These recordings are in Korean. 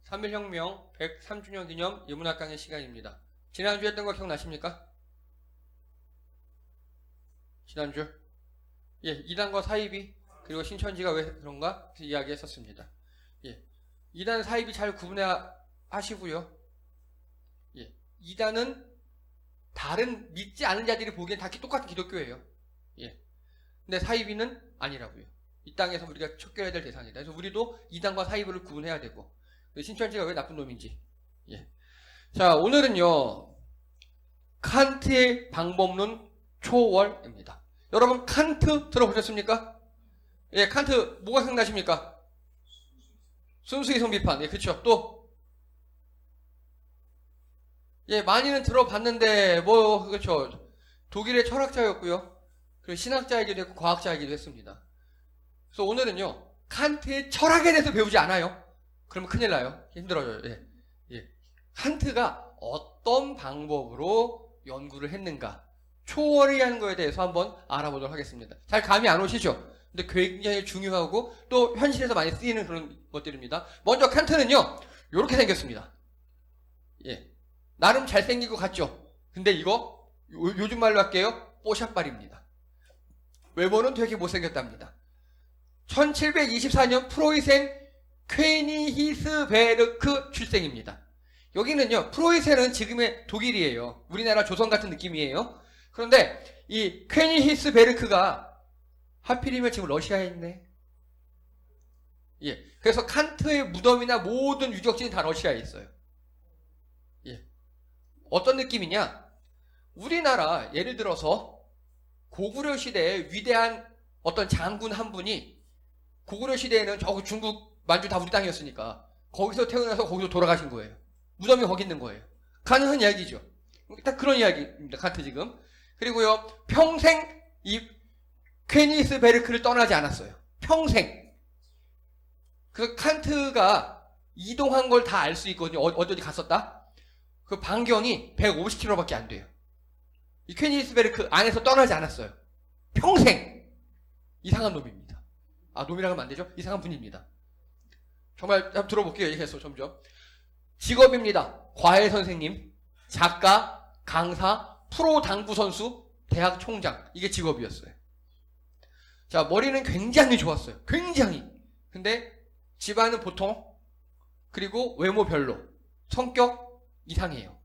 3.1혁명 103주년 기념 인문학 강의 시간입니다. 지난주에 했던 거 기억나십니까? 지난주? 예, 이단과 사입이 그리고 신천지가 왜 그런가 이야기했었습니다. 예, 이단 사입이 잘 구분하시고요. 예, 이단은 다른 믿지 않은 자들이 보기엔 다 똑같은 기독교예요. 예, 근데 사입이는 아니라고요. 이 땅에서 우리가 척결해야 될 대상이다. 그래서 우리도 이단과 사입을 구분해야 되고 신천지가 왜 나쁜 놈인지. 예. 자, 오늘은요 칸트의 방법론 초월입니다. 여러분 칸트 들어보셨습니까? 예, 칸트 뭐가 생각나십니까? 순수이성 비판. 예, 그렇죠. 또 예, 많이는 들어봤는데 뭐 그렇죠. 독일의 철학자였고요. 그리고 신학자이기도 했고 과학자이기도 했습니다. 그래서 오늘은요 칸트의 철학에 대해서 배우지 않아요. 그러면 큰일 나요. 힘들어져요. 예. 예. 칸트가 어떤 방법으로 연구를 했는가, 초월이라는 거에 대해서 한번 알아보도록 하겠습니다. 잘 감이 안 오시죠? 근데 굉장히 중요하고 또 현실에서 많이 쓰이는 그런 것들입니다. 먼저 칸트는요 이렇게 생겼습니다. 예. 나름 잘생기고 같죠? 근데 이거 요즘 말로 할게요. 뽀샵발입니다. 외모는 되게 못생겼답니다. 1724년 프로이센 퀘니히스베르크 출생입니다. 여기는요 프로이센은 지금의 독일이에요. 우리나라 조선 같은 느낌이에요. 그런데 이 퀘니히스베르크가 하필이면 지금 러시아에 있네. 예, 그래서 칸트의 무덤이나 모든 유적지는 다 러시아에 있어요. 예, 어떤 느낌이냐? 우리나라 예를 들어서 고구려 시대에 위대한 어떤 장군 한 분이, 고구려 시대에는 저 중국 만주 다 우리 땅이었으니까 거기서 태어나서 거기서 돌아가신 거예요. 무덤이 거기 있는 거예요. 가능한 이야기죠. 딱 그런 이야기입니다. 칸트 지금. 그리고요 평생 이 퀘니스베르크를 떠나지 않았어요. 평생. 그 칸트가 이동한 걸 다 알 수 있거든요. 어디 갔었다? 그 반경이 150km밖에 안 돼요. 이 퀘니스베르크 안에서 떠나지 않았어요. 평생. 이상한 놈입니다. 아, 놈이라고 하면 안 되죠? 이상한 분입니다. 정말 한번 들어볼게요. 얘기해서 점점. 직업입니다. 과외 선생님, 작가, 강사, 프로 당구 선수, 대학 총장. 이게 직업이었어요. 자, 머리는 굉장히 좋았어요. 굉장히. 근데 집안은 보통, 그리고 외모 별로, 성격 이상해요.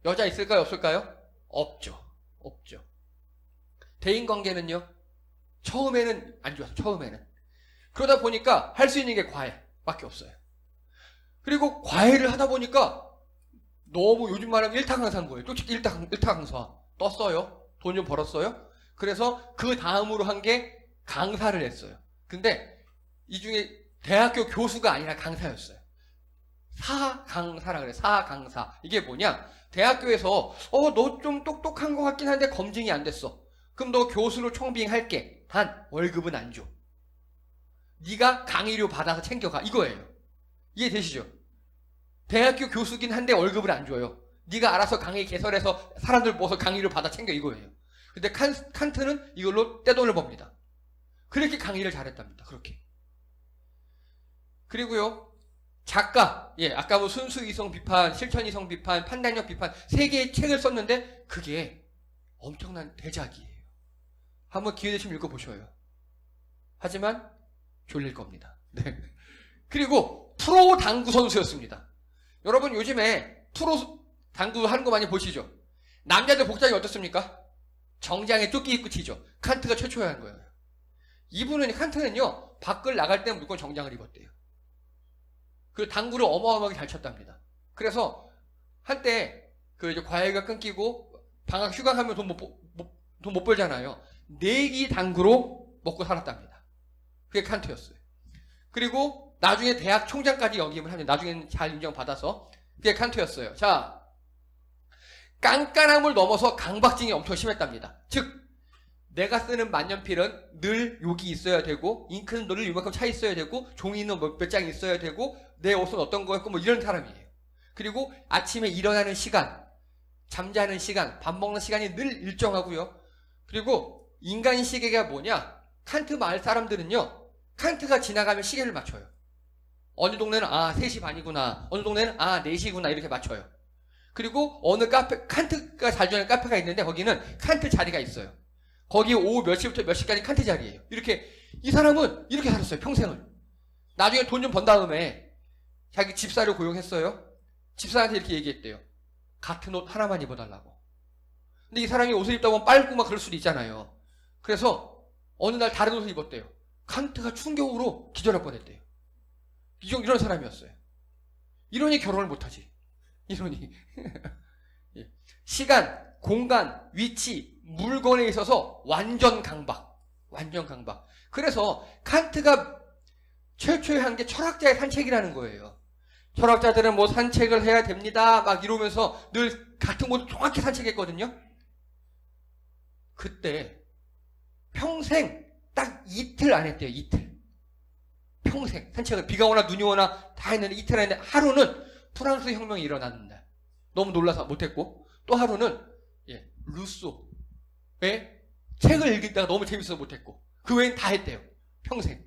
여자 있을까요? 없을까요? 없죠. 없죠. 대인관계는요? 처음에는 안 좋았어요. 처음에는. 그러다 보니까 할 수 있는 게 과외밖에 없어요. 그리고 과외를 하다 보니까 너무 요즘 말하면 일타 강사인 거예요. 솔직히 일타 강사. 떴어요. 돈 좀 벌었어요. 그래서 그 다음으로 한 게 강사를 했어요. 근데 이 중에 대학교 교수가 아니라 강사였어요. 사강사라 그래. 사강사. 이게 뭐냐? 대학교에서 너 좀 똑똑한 것 같긴 한데 검증이 안 됐어. 그럼 너 교수로 총빙할게. 단 월급은 안 줘. 네가 강의료 받아서 챙겨가. 이거예요. 이해되시죠? 대학교 교수긴 한데 월급을 안 줘요. 네가 알아서 강의 개설해서 사람들 모아서 강의료 받아 챙겨. 이거예요. 근데 칸트는 이걸로 떼돈을 법니다. 그렇게 강의를 잘했답니다. 그렇게. 그리고요 작가, 예, 아까 뭐 순수이성 비판, 실천이성 비판, 판단력 비판 3개의 책을 썼는데 그게 엄청난 대작이에요. 한번 기회 되시면 읽어보셔요. 하지만 졸릴 겁니다. 네. 그리고 프로 당구 선수였습니다. 여러분 요즘에 프로 당구 하는 거 많이 보시죠? 남자들 복장이 어떻습니까? 정장에 조끼 입고 치죠. 칸트가 최초에 한 거예요. 칸트는요 밖을 나갈 때는 무조건 정장을 입었대요. 그리고 당구를 어마어마하게 잘 쳤답니다. 그래서 한때 그 이제 과외가 끊기고 방학 휴강하면 돈 못 벌잖아요. 내기 당구로 먹고 살았답니다. 그게 칸트였어요. 그리고 나중에 대학 총장까지 역임을 합니다. 나중에는 잘 인정받아서. 그게 칸트였어요. 자, 깐깐함을 넘어서 강박증이 엄청 심했답니다. 즉 내가 쓰는 만년필은 늘 여기 있어야 되고, 잉크는 늘 이만큼 차 있어야 되고, 종이는 몇 장 있어야 되고, 내 옷은 어떤 거였고 뭐 이런 사람이에요. 그리고 아침에 일어나는 시간, 잠자는 시간, 밥 먹는 시간이 늘 일정하고요. 그리고 인간 시계가 뭐냐? 칸트 마을 사람들은요 칸트가 지나가면 시계를 맞춰요. 어느 동네는 3시 반이구나. 어느 동네는 4시구나. 이렇게 맞춰요. 그리고 어느 카페, 칸트가 잘 주는 카페가 있는데 거기는 칸트 자리가 있어요. 거기 오후 몇 시부터 몇 시까지 칸트 자리예요. 이렇게 이 사람은 이렇게 살았어요. 평생을. 나중에 돈 좀 번 다음에 자기 집사를 고용했어요. 집사한테 이렇게 얘기했대요. 같은 옷 하나만 입어달라고. 근데 이 사람이 옷을 입다 보면 빨고 막 그럴 수도 있잖아요. 그래서 어느 날 다른 옷을 입었대요. 칸트가 충격으로 기절할 뻔했대요. 이런 사람이었어요. 이러니 결혼을 못하지. 이러니. 시간, 공간, 위치, 물건에 있어서 완전 강박. 완전 강박. 그래서 칸트가 최초에 한 게 철학자의 산책이라는 거예요. 철학자들은 뭐 산책을 해야 됩니다. 막 이러면서 늘 같은 곳을 정확히 산책했거든요. 그때 평생 딱 이틀 안 했대요. 이틀. 평생 산책을 비가 오나 눈이 오나 다 했는데 이틀 안 했는데 하루는 프랑스 혁명이 일어나는 날. 너무 놀라서 못했고 또 하루는 루소의 책을 읽다가 너무 재밌어서 못했고 그 외엔 다 했대요. 평생.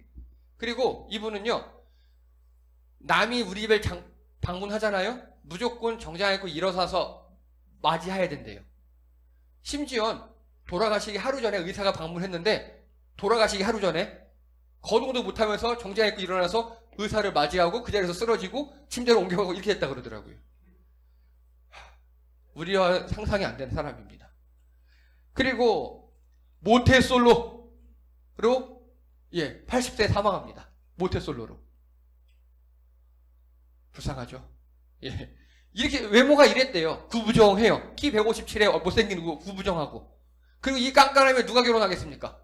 그리고 이분은요. 남이 우리 집에 방문하잖아요. 무조건 정장 입고 일어서서 맞이해야 된대요. 심지어 돌아가시기 하루 전에 의사가 방문했는데 돌아가시기 하루 전에 거동도 못하면서 정장 입고 일어나서 의사를 맞이하고 그 자리에서 쓰러지고 침대로 옮겨가고 이렇게 했다 그러더라고요. 우리와 상상이 안 되는 사람입니다. 그리고 모태솔로로 80세에 사망합니다. 모태솔로로. 불쌍하죠? 이렇게 외모가 이랬대요. 구부정해요. 키 157에 못생긴 구부정하고. 그리고 이 깐깐함에 누가 결혼하겠습니까?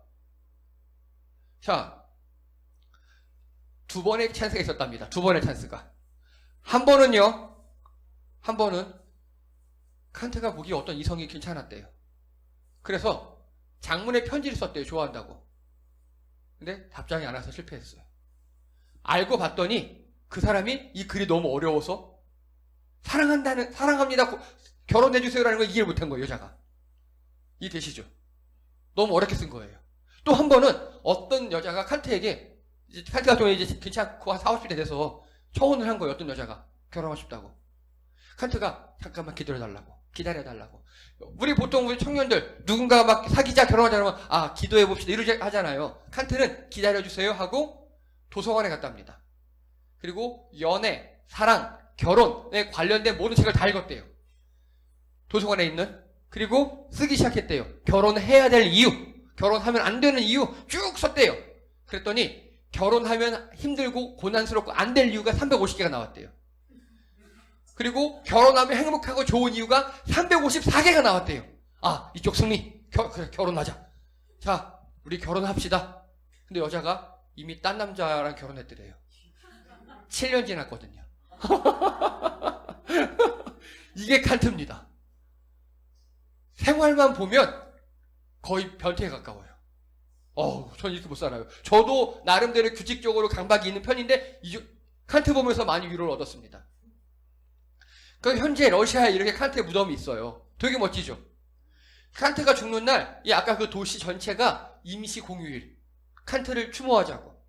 자, 2번의 찬스가 있었답니다. 2번의 찬스가. 한 번은 칸트가 보기에 어떤 이성이 괜찮았대요. 그래서 장문의 편지를 썼대요. 좋아한다고. 근데 답장이 안 와서 실패했어요. 알고 봤더니 그 사람이 이 글이 너무 어려워서 사랑합니다. 결혼해주세요라는 걸 이해를 못한 거예요. 여자가. 이해되시죠? 너무 어렵게 쓴 거예요. 또 한 번은 어떤 여자가 칸트에게 칸트가 좀 이제 괜찮고 한 40, 50대 돼서 초혼을 한 거예요. 어떤 여자가 결혼하고 싶다고. 칸트가 잠깐만 기다려달라고. 우리 보통 우리 청년들 누군가 막 사귀자 결혼하자 그러면 기도해봅시다 이러지 하잖아요. 칸트는 기다려주세요 하고 도서관에 갔답니다. 그리고 연애, 사랑, 결혼에 관련된 모든 책을 다 읽었대요. 도서관에 있는. 그리고 쓰기 시작했대요. 결혼해야 될 이유, 결혼하면 안 되는 이유 쭉 썼대요. 그랬더니 결혼하면 힘들고 고난스럽고 안 될 이유가 350개가 나왔대요. 그리고 결혼하면 행복하고 좋은 이유가 354개가 나왔대요. 이쪽 승리. 그래, 결혼하자. 자, 우리 결혼합시다. 근데 여자가 이미 딴 남자랑 결혼했더래요. 7년 지났거든요. 이게 칸트입니다. 생활만 보면 거의 변태에 가까워요. 전 이렇게 못 살아요. 저도 나름대로 규칙적으로 강박이 있는 편인데 칸트 보면서 많이 위로를 얻었습니다. 현재 러시아에 이렇게 칸트의 무덤이 있어요. 되게 멋지죠? 칸트가 죽는 날, 아까 그 도시 전체가 임시 공휴일. 칸트를 추모하자고.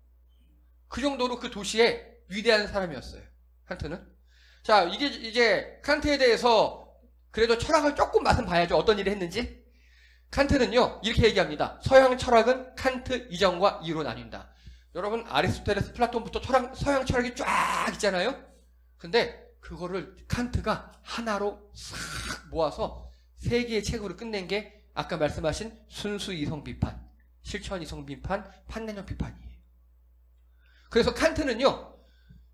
그 정도로 그 도시에 위대한 사람이었어요. 칸트는. 자, 이게 이제 칸트에 대해서 그래도 철학을 조금 맛은 봐야죠. 어떤 일을 했는지. 칸트는요, 이렇게 얘기합니다. 서양 철학은 칸트 이전과 이후로 나뉜다. 여러분, 아리스토텔레스, 플라톤부터 서양 철학이 쫙 있잖아요? 근데 그거를 칸트가 하나로 싹 모아서 3개의 책으로 끝낸 게 아까 말씀하신 순수 이성 비판, 실천 이성 비판, 판단형 비판이에요. 그래서 칸트는요,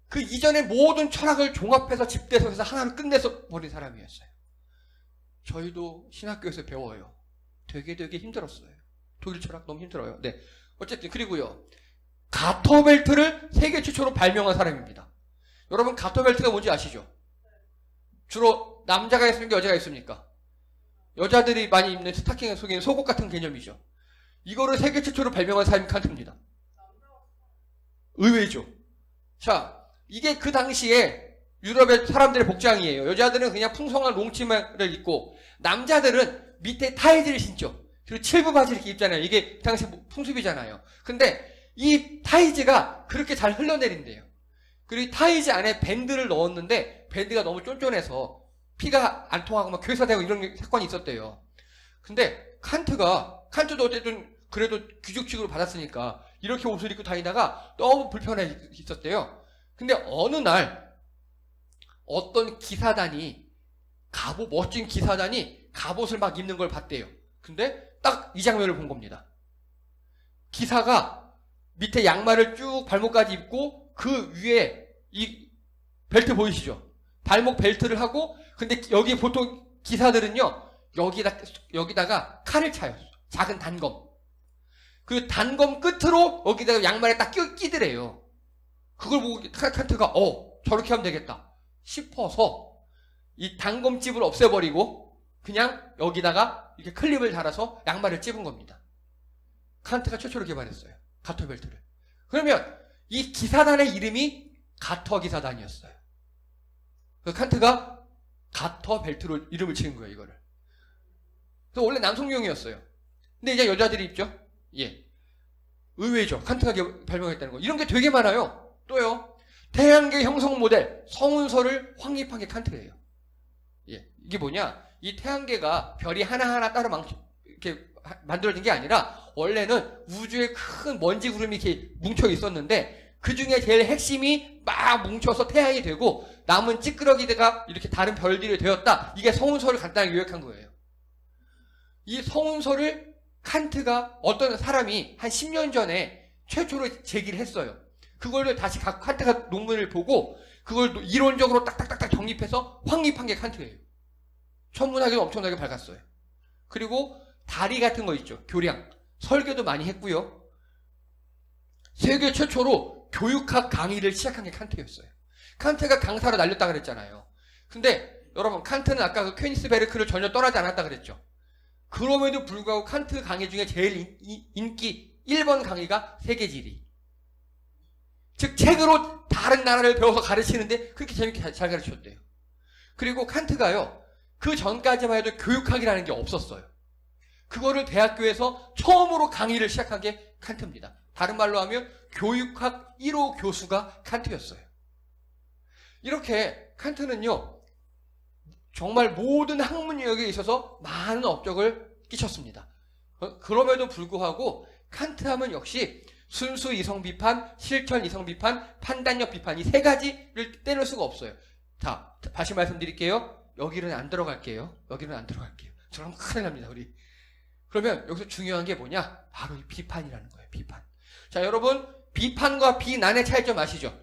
그 이전의 모든 철학을 종합해서 집대성해서 하나로 끝내서 버린 사람이었어요. 저희도 신학교에서 배워요. 되게 힘들었어요. 독일 철학 너무 힘들어요. 네. 어쨌든, 그리고요, 가터벨트를 세계 최초로 발명한 사람입니다. 여러분, 가터벨트가 뭔지 아시죠? 주로 남자가 있습니까? 여자가 있습니까? 여자들이 많이 입는 스타킹 속에는 속옷 같은 개념이죠. 이거를 세계 최초로 발명한 사람이 칸트입니다. 의외죠. 자, 이게 그 당시에 유럽의 사람들의 복장이에요. 여자들은 그냥 풍성한 롱치마를 입고 남자들은 밑에 타이즈를 신죠. 그리고 7부 바지를 이렇게 입잖아요. 이게 그 당시 풍습이잖아요. 근데 이 타이즈가 그렇게 잘 흘러내린대요. 그리고 타이즈 안에 밴드를 넣었는데 밴드가 너무 쫀쫀해서 피가 안 통하고 막 괴사되고 이런 사건이 있었대요. 근데 칸트도 어쨌든 그래도 귀족직으로 받았으니까 이렇게 옷을 입고 다니다가 너무 불편해 있었대요. 근데 어느 날 어떤 멋진 기사단이 갑옷을 막 입는 걸 봤대요. 근데 딱 이 장면을 본 겁니다. 기사가 밑에 양말을 쭉 발목까지 입고 그 위에 이 벨트 보이시죠? 발목 벨트를 하고, 근데 여기 보통 기사들은요, 여기다가 칼을 차요. 작은 단검. 그 단검 끝으로 여기다가 양말에 딱 끼더래요. 그걸 보고 칸트가 저렇게 하면 되겠다 싶어서 이 단검집을 없애버리고 그냥 여기다가 이렇게 클립을 달아서 양말을 찝은 겁니다. 칸트가 최초로 개발했어요. 가터 벨트를. 그러면 이 기사단의 이름이 가터 기사단이었어요. 그래서 칸트가 가터 벨트로 이름을 지은 거예요, 이거를. 그래서 원래 남성용이었어요. 근데 이제 여자들이 입죠? 예. 의외죠. 칸트가 발명했다는 거. 이런 게 되게 많아요. 또요. 태양계 형성 모델 성운서를 확립한 게 칸트예요. 예. 이게 뭐냐? 이 태양계가 별이 하나하나 따로 이렇게 만들어진 게 아니라 원래는 우주에 큰 먼지 구름이 이렇게 뭉쳐 있었는데 그 중에 제일 핵심이 막 뭉쳐서 태양이 되고 남은 찌끄러기가 이렇게 다른 별들이 되었다. 이게 성운서를 간단하게 요약한 거예요. 이 성운서를 칸트가 어떤 사람이 한 10년 전에 최초로 제기를 했어요. 그걸 다시 칸트가 논문을 보고 그걸 이론적으로 딱딱딱딱 정립해서 확립한 게 칸트예요. 천문학에도 엄청나게 밝았어요. 그리고 다리 같은 거 있죠. 교량. 설계도 많이 했고요. 세계 최초로 교육학 강의를 시작한 게 칸트였어요. 칸트가 강사로 날렸다 그랬잖아요. 근데 여러분 칸트는 아까 그 퀘니스베르크를 전혀 떠나지 않았다 그랬죠. 그럼에도 불구하고 칸트 강의 중에 제일 인기 1번 강의가 세계지리. 즉 책으로 다른 나라를 배워서 가르치는데 그렇게 재밌게 잘 가르쳤대요. 그리고 칸트가요. 그 전까지만 해도 교육학이라는 게 없었어요. 그거를 대학교에서 처음으로 강의를 시작한 게 칸트입니다. 다른 말로 하면 교육학 1호 교수가 칸트였어요. 이렇게 칸트는요. 정말 모든 학문 영역에 있어서 많은 업적을 끼쳤습니다. 그럼에도 불구하고 칸트하면 역시 순수 이성 비판, 실천 이성 비판, 판단력 비판 이 세 가지를 떼놓을 수가 없어요. 자, 다시 말씀드릴게요. 여기는 안 들어갈게요. 저럼 큰일 납니다, 우리. 그러면 여기서 중요한 게 뭐냐? 바로 이 비판이라는 거예요, 비판. 자, 여러분, 비판과 비난의 차이점 아시죠?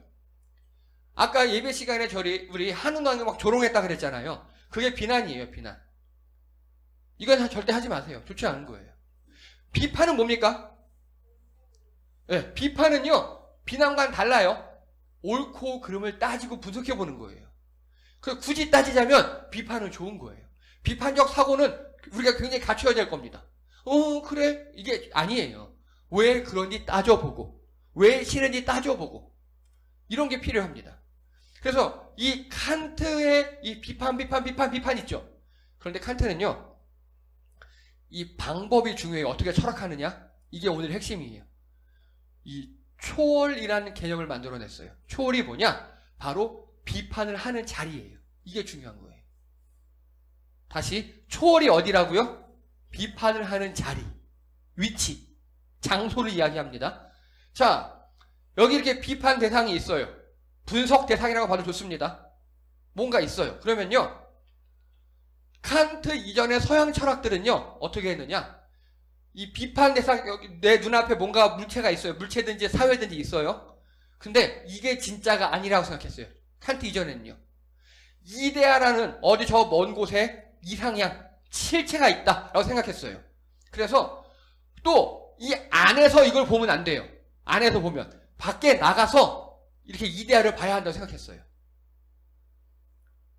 아까 예배 시간에 우리 한운왕이 막 조롱했다 그랬잖아요. 그게 비난이에요, 비난. 이건 절대 하지 마세요. 좋지 않은 거예요. 비판은 뭡니까? 네, 비판은요, 비난과는 달라요. 옳고 그름을 따지고 분석해보는 거예요. 굳이 따지자면 비판은 좋은 거예요. 비판적 사고는 우리가 굉장히 갖춰야 될 겁니다. 그래. 이게 아니에요. 왜 그런지 따져보고, 왜 싫은지 따져보고, 이런 게 필요합니다. 그래서 이 칸트의 이 비판 있죠. 그런데 칸트는요, 이 방법이 중요해요. 어떻게 철학하느냐? 이게 오늘 핵심이에요. 이 초월이라는 개념을 만들어냈어요. 초월이 뭐냐? 바로 비판을 하는 자리예요. 이게 중요한 거예요. 다시 초월이 어디라고요? 비판을 하는 자리, 위치, 장소를 이야기합니다. 자, 여기 이렇게 비판 대상이 있어요. 분석 대상이라고 봐도 좋습니다. 뭔가 있어요. 그러면요, 칸트 이전의 서양 철학들은요, 어떻게 했느냐? 이 비판 대상, 여기 내 눈앞에 뭔가 물체가 있어요. 물체든지 사회든지 있어요. 근데 이게 진짜가 아니라고 생각했어요. 칸트 이전에는요. 이데아라는 어디 저 먼 곳에 이상향, 실체가 있다라고 생각했어요. 그래서 또 이 안에서 이걸 보면 안 돼요. 안에서 보면. 밖에 나가서 이렇게 이데아를 봐야 한다고 생각했어요.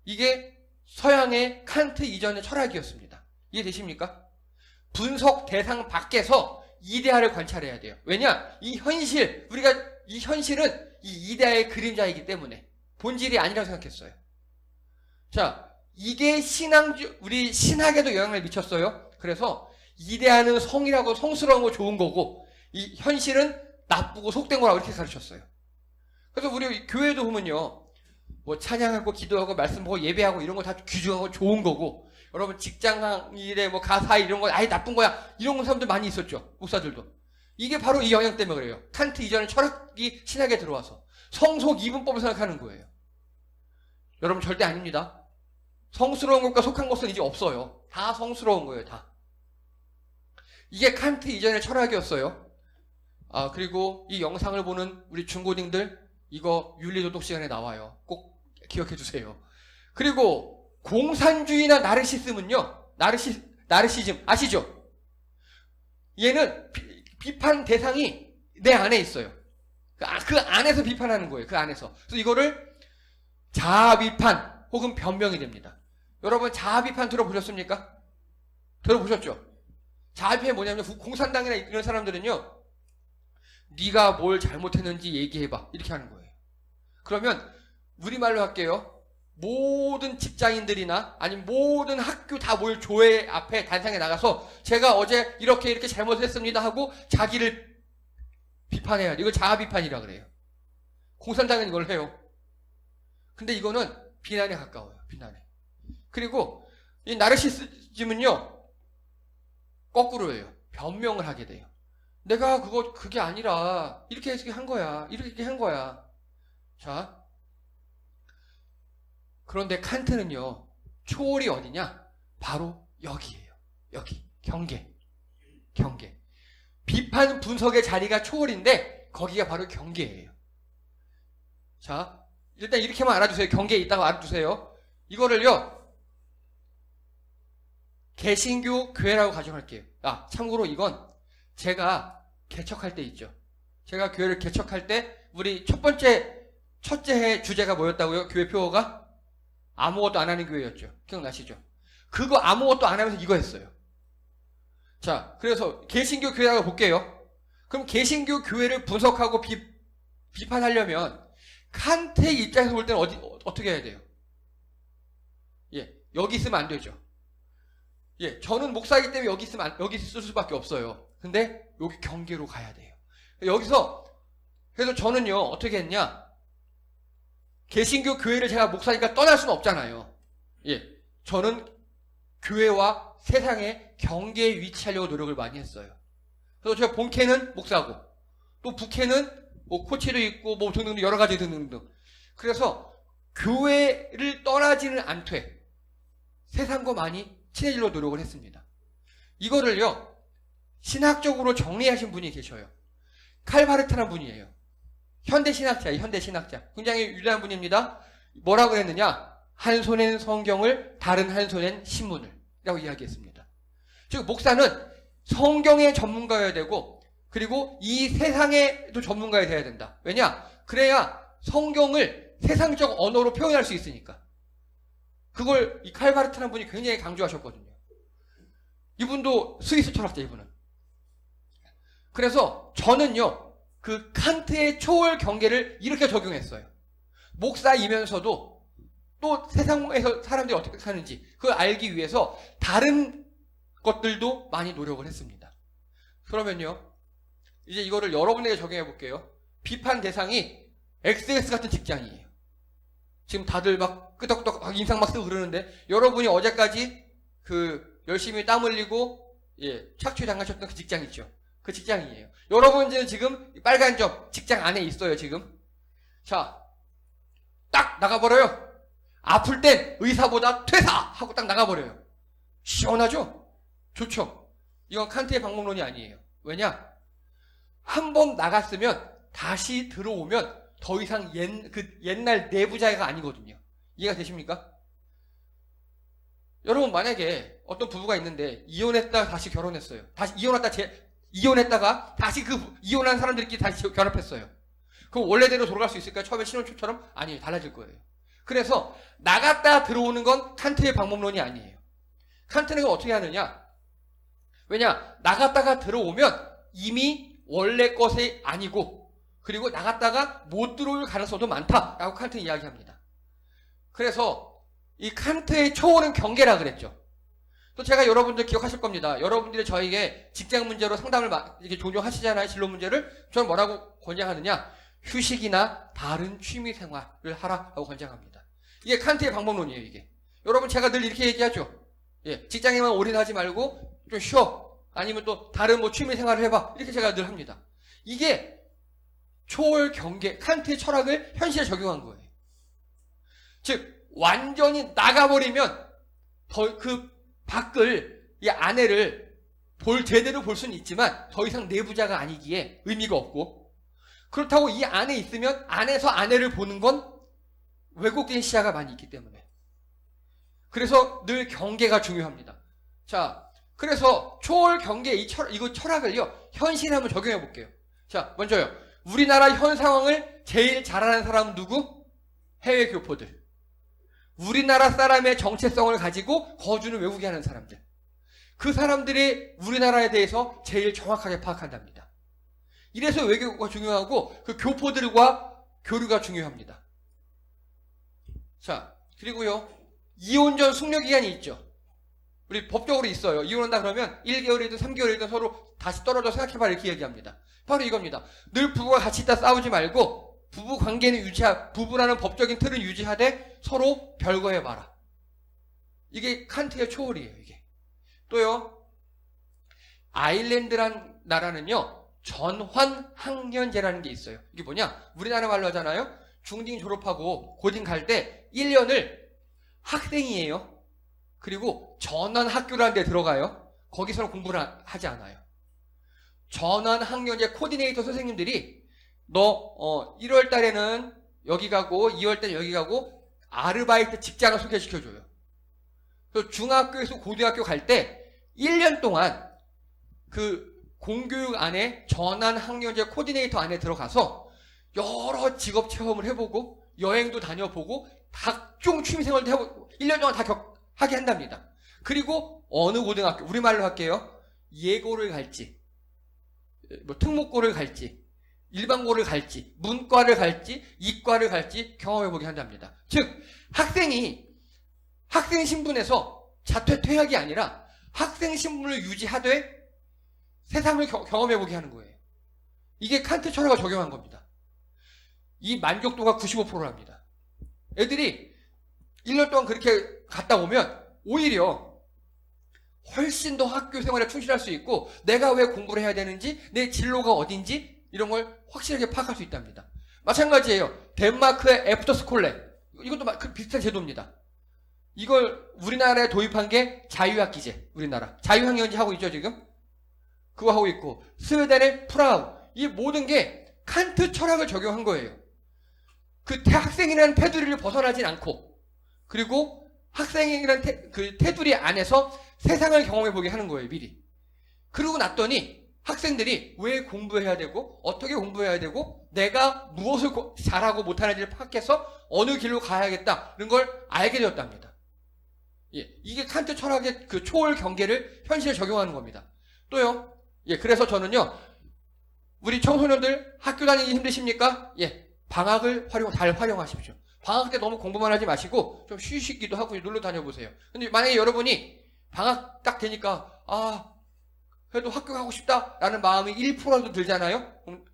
이게 서양의 칸트 이전의 철학이었습니다. 이해되십니까? 분석 대상 밖에서 이데아를 관찰해야 돼요. 왜냐? 이 현실은 이 이데아의 그림자이기 때문에 본질이 아니라고 생각했어요. 자, 이게 우리 신학에도 영향을 미쳤어요. 그래서 이데아는 성이라고 성스러운 거 좋은 거고 이 현실은 나쁘고 속된 거라고 이렇게 가르쳤어요. 그래서 우리 교회도 보면요. 뭐 찬양하고 기도하고 말씀 보고 예배하고 이런 거 다 귀중하고 좋은 거고, 여러분 직장 일에 뭐 가사 이런 거 아예 나쁜 거야 이런 사람들 많이 있었죠. 목사들도. 이게 바로 이 영향 때문에 그래요. 칸트 이전에 철학이 신학에 들어와서 성속 이분법을 생각하는 거예요. 여러분 절대 아닙니다. 성스러운 것과 속한 것은 이제 없어요. 다 성스러운 거예요. 다. 이게 칸트 이전의 철학이었어요. 그리고 이 영상을 보는 우리 중고딩들, 이거 윤리도덕 시간에 나와요. 꼭 기억해 주세요. 그리고 공산주의나 나르시즘은요, 나르시즘 아시죠? 얘는 비판 대상이 내 안에 있어요. 그 안에서 비판하는 거예요. 그 안에서. 그래서 이거를 자아 비판 혹은 변명이 됩니다. 여러분 자아 비판 들어보셨습니까? 들어보셨죠? 자아 비판이 뭐냐면 공산당이나 이런 사람들은요, 네가 뭘 잘못했는지 얘기해봐 이렇게 하는 거예요. 그러면 우리말로 할게요. 모든 직장인들이나 아니면 모든 학교 다 모일 교회 앞에 단상에 나가서 제가 어제 이렇게 잘못했습니다 하고 자기를 비판해야 돼. 이걸 자아 비판이라 그래요. 공산당은 이걸 해요. 근데 이거는 비난에 가까워요. 비난에. 그리고 이 나르시즘은요, 거꾸로예요. 변명을 하게 돼요. 내가 그게 아니라 이렇게 한 거야. 이렇게 한 거야. 자, 그런데 칸트는요, 초월이 어디냐? 바로 여기예요. 여기. 경계. 비판 분석의 자리가 초월인데 거기가 바로 경계예요. 자, 일단 이렇게만 알아두세요. 경계에 있다고 알아두세요. 이거를요, 개신교 교회라고 가정할게요. 참고로 이건 제가 개척할 때 있죠. 제가 교회를 개척할 때 우리 첫째 해 주제가 뭐였다고요? 교회 표어가? 아무것도 안 하는 교회였죠. 기억나시죠? 그거 아무것도 안 하면서 이거 했어요. 자, 그래서 개신교 교회라고 볼게요. 그럼 개신교 교회를 분석하고 비판하려면 칸트의 입장에서 볼 때는 어떻게 해야 돼요? 여기 있으면 안 되죠. 저는 목사이기 때문에 여기 있을 수밖에 없어요. 근데 여기 경계로 가야 돼요. 그래서 저는요, 어떻게 했냐? 개신교 교회를 제가 목사니까 떠날 수는 없잖아요. 저는 교회와 세상의 경계에 위치하려고 노력을 많이 했어요. 그래서 제가 본캐는 목사고, 또 부캐는 뭐 코치도 있고, 뭐 등등 여러 가지 등등. 그래서 교회를 떠나지는 않되 세상과 많이 친해지려고 노력을 했습니다. 이거를요, 신학적으로 정리하신 분이 계셔요. 칼바르트라는 분이에요. 현대신학자예요. 현대신학자. 굉장히 유대한 분입니다. 뭐라고 했느냐? 한 손엔 성경을, 다른 한 손엔 신문을 라고 이야기했습니다. 즉 목사는 성경의 전문가여야 되고, 그리고 이 세상에도 전문가가 돼야 된다. 왜냐? 그래야 성경을 세상적 언어로 표현할 수 있으니까. 그걸 이 칼바르트라는 분이 굉장히 강조하셨거든요. 이분도 스위스 철학자, 이분은. 그래서 저는요, 그 칸트의 초월 경계를 이렇게 적용했어요. 목사이면서도 또 세상에서 사람들이 어떻게 사는지 그걸 알기 위해서 다른 것들도 많이 노력을 했습니다. 그러면요, 이제 이거를 여러분에게 적용해 볼게요. 비판 대상이 XX 같은 직장이에요. 지금 다들 막 끄덕끄덕 인상 막 쓰고 그러는데, 여러분이 어제까지 열심히 땀 흘리고 착취 당하셨던 그 직장 있죠. 그 직장이에요. 여러분은 지금 빨간 점 직장 안에 있어요. 지금. 자, 딱 나가버려요. 아플 땐 의사보다 퇴사 하고 딱 나가버려요. 시원하죠? 좋죠? 이건 칸트의 방법론이 아니에요. 왜냐? 한 번 나갔으면 다시 들어오면 더 이상 옛날 내부자가 아니거든요. 이해가 되십니까? 여러분, 만약에 어떤 부부가 있는데 이혼했다가 다시 결혼했어요. 다시 이혼했다가 다시 이혼한 사람들끼리 다시 결합했어요. 그럼 원래대로 돌아갈 수 있을까요? 처음에 신혼초처럼? 아니에요. 달라질 거예요. 그래서 나갔다 들어오는 건 칸트의 방법론이 아니에요. 칸트는 어떻게 하느냐? 왜냐? 나갔다가 들어오면 이미 원래 것이 아니고, 그리고 나갔다가 못 들어올 가능성도 많다라고 칸트는 이야기합니다. 그래서 이 칸트의 초월은 경계라 그랬죠. 또 제가 여러분들 기억하실 겁니다. 여러분들이 저에게 직장 문제로 상담을 이렇게 종종 하시잖아요. 진로 문제를. 저는 뭐라고 권장하느냐? 휴식이나 다른 취미 생활을 하라고 권장합니다. 이게 칸트의 방법론이에요, 이게. 여러분, 제가 늘 이렇게 얘기하죠. 예, 직장에만 올인하지 말고 좀 쉬어. 아니면 또 다른 뭐 취미 생활을 해봐. 이렇게 제가 늘 합니다. 이게 초월 경계, 칸트의 철학을 현실에 적용한 거예요. 즉, 완전히 나가버리면 그 밖을, 이 안에를 제대로 볼 수는 있지만 더 이상 내부자가 아니기에 의미가 없고, 그렇다고 이 안에 있으면 안에서 안에를 보는 건 왜곡된 시야가 많이 있기 때문에. 그래서 늘 경계가 중요합니다. 자, 그래서 초월 경계 이거 철학을요, 현실에 한번 적용해 볼게요. 자, 먼저요. 우리나라 현 상황을 제일 잘 아는 사람은 누구? 해외 교포들. 우리나라 사람의 정체성을 가지고 거주는 외국에 하는 사람들. 그 사람들이 우리나라에 대해서 제일 정확하게 파악한답니다. 이래서 외교가 중요하고 그 교포들과 교류가 중요합니다. 자, 그리고요. 이혼 전 숙려 기간이 있죠. 우리 법적으로 있어요. 이혼한다 그러면 1개월이든 3개월이든 서로 다시 떨어져 생각해봐 이렇게 얘기합니다. 바로 이겁니다. 늘 부부가 같이 있다 싸우지 말고 부부 관계는 부부라는 법적인 틀은 유지하되 서로 별거해봐라. 이게 칸트의 초월이에요, 이게. 또요, 아일랜드란 나라는요, 전환학년제라는 게 있어요. 이게 뭐냐? 우리나라 말로 하잖아요. 중딩 졸업하고 고딩 갈 때 1년을 학생이에요. 그리고 전환학교라는 데 들어가요. 거기서는 공부를 하지 않아요. 전환학년제 코디네이터 선생님들이 너 1월 달에는 여기 가고 2월 달에 여기 가고 아르바이트 직장을 소개시켜줘요. 그래서 중학교에서 고등학교 갈 때 1년 동안 그 공교육 안에 전환학년제 코디네이터 안에 들어가서 여러 직업 체험을 해보고 여행도 다녀보고 각종 취미생활도 해보고 1년 동안 다 하게 한답니다. 그리고 어느 고등학교, 우리말로 할게요. 예고를 갈지, 뭐 특목고를 갈지, 일반고를 갈지, 문과를 갈지, 이과를 갈지 경험해보게 한답니다. 즉, 학생이 학생 신분에서 자퇴퇴학이 아니라 학생 신분을 유지하되 세상을 경험해보게 하는 거예요. 이게 칸트 철학을 적용한 겁니다. 이 만족도가 95%랍니다. 애들이 1년 동안 그렇게 갔다 오면 오히려 훨씬 더 학교 생활에 충실할 수 있고 내가 왜 공부를 해야 되는지, 내 진로가 어딘지 이런 걸 확실하게 파악할 수 있답니다. 마찬가지예요. 덴마크의 애프터스콜레, 이것도 비슷한 제도입니다. 이걸 우리나라에 도입한 게 자유학기제, 우리나라 자유학년제 하고 있죠 지금. 그거 하고 있고, 스웨덴의 프라우, 이 모든 게 칸트 철학을 적용한 거예요. 그 학생이라는 테두리를 벗어나진 않고, 그리고 학생이라는 그 테두리 안에서 세상을 경험해보게 하는 거예요, 미리. 그러고 났더니 학생들이 왜 공부해야 되고, 어떻게 공부해야 되고, 내가 무엇을 잘하고 못하는지를 파악해서 어느 길로 가야겠다는 걸 알게 되었답니다. 예, 이게 칸트 철학의 그 초월 경계를 현실에 적용하는 겁니다. 또요, 예, 그래서 저는요, 우리 청소년들 학교 다니기 힘드십니까? 예, 방학을 잘 활용하십시오. 방학 때 너무 공부만 하지 마시고 좀 쉬시기도 하고 놀러 다녀보세요. 근데 만약에 여러분이 방학 딱 되니까 그래도 학교 가고 싶다라는 마음이 1%라도 들잖아요? 그럼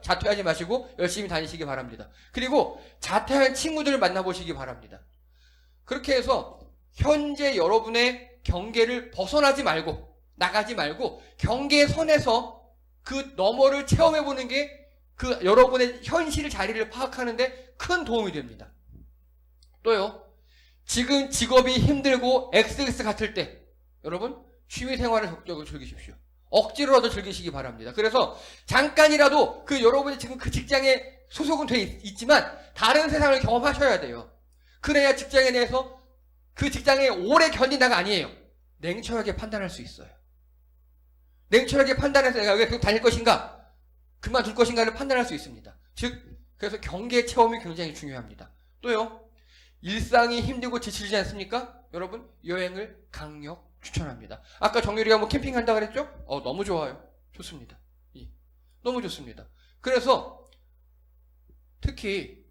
자퇴하지 마시고 열심히 다니시기 바랍니다. 그리고 자퇴한 친구들을 만나보시기 바랍니다. 그렇게 해서 현재 여러분의 경계를 벗어나지 말고, 나가지 말고 경계 선에서 그 너머를 체험해보는 게 그 여러분의 현실 자리를 파악하는데 큰 도움이 됩니다. 또요, 지금 직업이 힘들고 XX 같을 때 여러분 취미생활을 적극적으로 즐기십시오. 억지로라도 즐기시기 바랍니다. 그래서 잠깐이라도 여러분이 지금 그 직장에 소속은 돼 있지만 다른 세상을 경험하셔야 돼요. 그래야 직장에 대해서 그 직장에 오래 견딘다가 아니에요. 냉철하게 판단할 수 있어요. 냉철하게 판단해서 내가 왜 계속 다닐 것인가, 그만둘 것인가를 판단할 수 있습니다. 즉, 그래서 경계 체험이 굉장히 중요합니다. 또요, 일상이 힘들고 지치지 않습니까? 여러분, 여행을 강력 추천합니다. 아까 정유리가 뭐 캠핑 간다 그랬죠? 너무 좋아요. 좋습니다. 예, 너무 좋습니다. 그래서 특히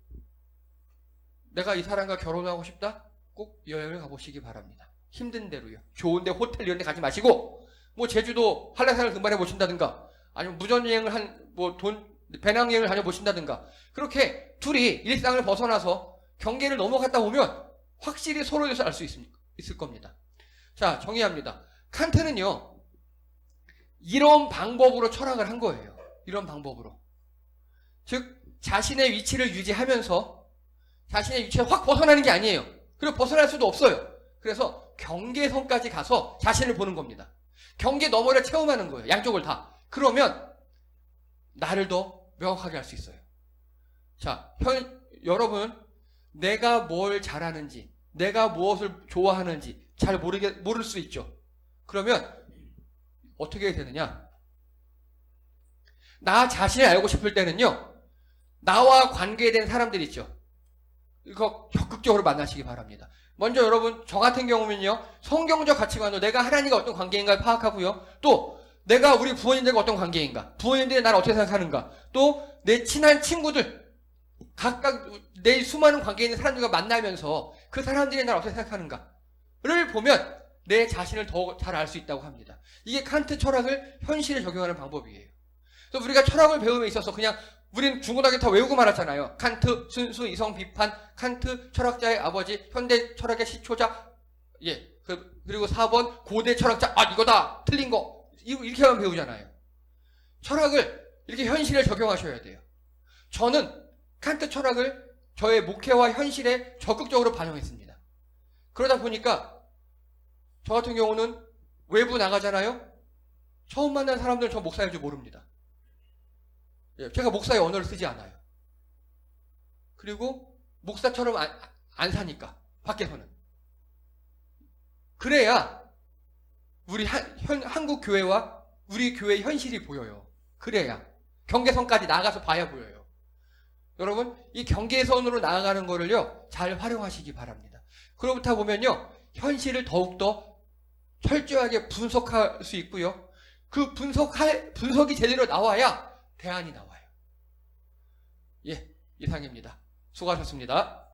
내가 이 사람과 결혼하고 싶다? 꼭 여행을 가보시기 바랍니다. 힘든 데로요. 좋은데 호텔 이런 데 가지 마시고, 뭐 제주도 한라산을 등반해 보신다든가, 아니면 무전여행을 돈 배낭여행을 다녀보신다든가 그렇게 둘이 일상을 벗어나서 경계를 넘어갔다 보면 확실히 서로에 대해서 알 수 있을 겁니다. 자, 정의합니다. 칸트는요, 이런 방법으로 철학을 한 거예요. 이런 방법으로. 즉, 자신의 위치를 유지하면서 자신의 위치에 확 벗어나는 게 아니에요. 그리고 벗어날 수도 없어요. 그래서 경계선까지 가서 자신을 보는 겁니다. 경계 너머를 체험하는 거예요. 양쪽을 다. 그러면 나를 더 명확하게 알 수 있어요. 자, 여러분, 내가 뭘 잘하는지, 내가 무엇을 좋아하는지 잘 모를 수 있죠. 그러면 어떻게 되느냐? 나 자신을 알고 싶을 때는요, 나와 관계된 사람들 있죠. 이거 적극적으로 만나시기 바랍니다. 먼저 여러분, 저 같은 경우면요, 성경적 가치관으로 내가 하나님과 어떤 관계인가를 파악하고요, 또 내가 우리 부모님들과 어떤 관계인가, 부모님들이 나를 어떻게 생각하는가, 또 내 친한 친구들, 각각 내 수많은 관계에 있는 사람들과 만나면서 그 사람들이 나를 어떻게 생각하는가를 보면 내 자신을 더 잘 알 수 있다고 합니다. 이게 칸트 철학을 현실에 적용하는 방법이에요. 그래서 우리가 철학을 배움에 있어서 그냥 우린 중고등학교 다 외우고 말았잖아요. 칸트, 순수, 이성, 비판, 칸트, 철학자의 아버지, 현대 철학의 시초자, 예, 그리고 4번, 고대 철학자, 이거다, 틀린 거. 이렇게만 배우잖아요. 철학을 이렇게 현실에 적용하셔야 돼요. 저는 칸트 철학을 저의 목회와 현실에 적극적으로 반영했습니다. 그러다 보니까 저 같은 경우는 외부 나가잖아요. 처음 만난 사람들은 저 목사일 줄 모릅니다. 제가 목사의 언어를 쓰지 않아요. 그리고 목사처럼 안 사니까 밖에서는. 그래야 우리 한국 교회와 우리 교회의 현실이 보여요. 그래야 경계선까지 나가서 봐야 보여요. 여러분, 이 경계선으로 나아가는 거를요, 잘 활용하시기 바랍니다. 그렇다 보면요, 현실을 더욱더 철저하게 분석할 수 있고요. 그 분석이 제대로 나와야 대안이 나와요. 예, 이상입니다. 수고하셨습니다.